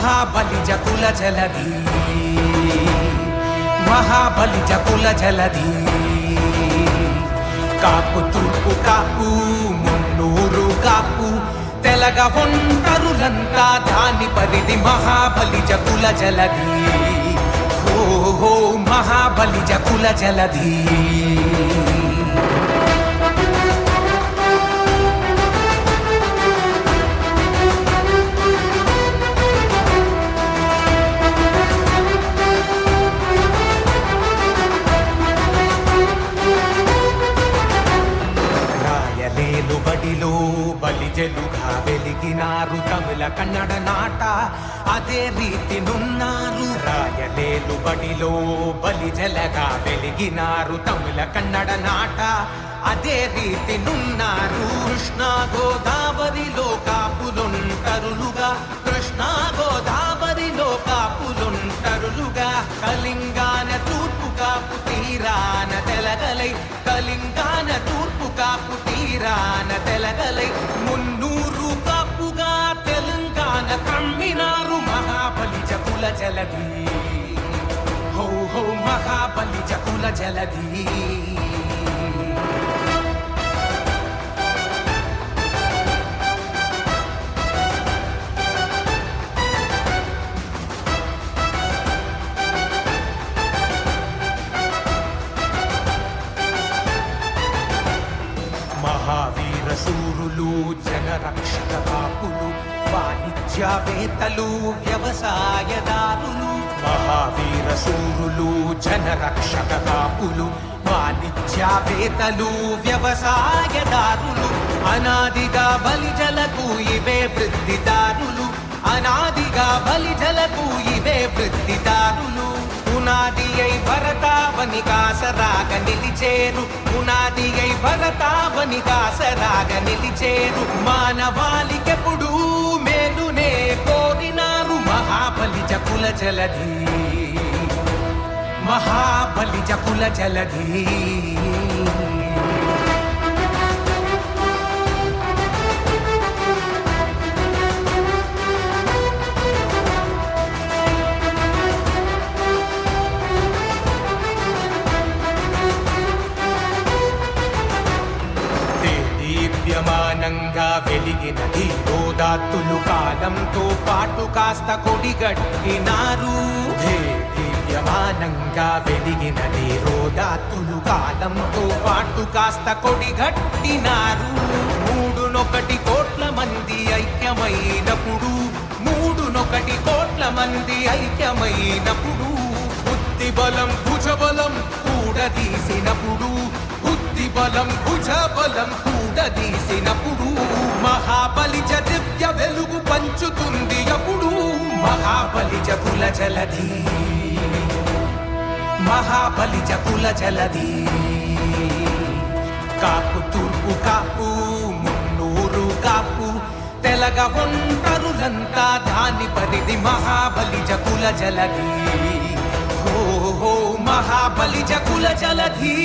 మహాబలిజ కుల జలధి, మహాబలిజ కుల జలధి. కాపు తూర్పు కాపు మున్నూరు కాపు తెలగ ఒంటరులంతా దాని పరిధి మహాబలిజ కుల జలధి. ఓ మహాబలిజ కుల జలధి. బడిలో బలిజలుగా వెలిగినారు తమిళ కన్నడ నాట అదే రీతి నున్నారు. రాయలేలు బడిలో బలిజలగా వెలిగినారు తమిళ కన్నడ నాట అదే రీతి నున్నారు. కృష్ణా గోదావరిలో కాపులుంటరులుగా, కృష్ణా గోదావరిలో కాపులుంటరులుగా. కలింగాన తూర్పు కాపు తీరాన తెలగలై, కలింగాన తూర్పు కాపు తీరాన తెలగలై. మున్నూరు కాపుగా తెలంగాణ కమ్మినారు మహాబలిజ కుల జలధి. హో హో మహాబలిజ కుల జలధి. మహావీర శూరులు జనరక్షక కాపులు, వాణిజ్యవేత్తలు వ్యవసాయదారులు. మహావీర శూరులు జనరక్షక కాపులు, వాణిజ్యవేత్తలు వ్యవసాయదారులు. అనాదిగా బలిజలకు ఇవే వృద్ధిదారులు, అనాదిగా బలిజలకు ఇవే వృద్ధిదారులు. పునాది అయి భరతావని కాసరాగ నిలిచేరు, పునాది అయి భరతావని కాసరాగ నిలిచేరు. మానవాళికెప్పుడు మేలునే కోరినారు మహాబలిజ కుల జలధి, మహాబలిజ కుల జలధి. దివ్యమానంగా వెలిగిన ధీరోదాత్తులు కాలంతో పాటు కాస్త కొడిగట్టినారు. దివ్యమానంగా వెలిగిన ధీరోదాత్తులు కాలంతో పాటు కాస్త కొడిగట్టినారు. 301 కోట్ల మంది ఐక్యమైనప్పుడు, 301 కోట్ల మంది ఐక్యమైనప్పుడు. బుద్ధి బలం భుజబలం కూడదీసినప్పుడు, బుద్ధి బలం భుజబలం కూడదీసినప్పుడు. మహాబలిజ దివ్య వెలుగు పంచుతుంది అప్పుడు మహాబలిజ కుల జలధి, మహాబలిజ కుల జలధి. కాపు తూర్పు కాపు మున్నూరు కాపు తెలగ ఒంటరులంతా దాని పరిధి మహాబలిజ కుల జలధి. ఓ మహాబలిజ కుల జలధి.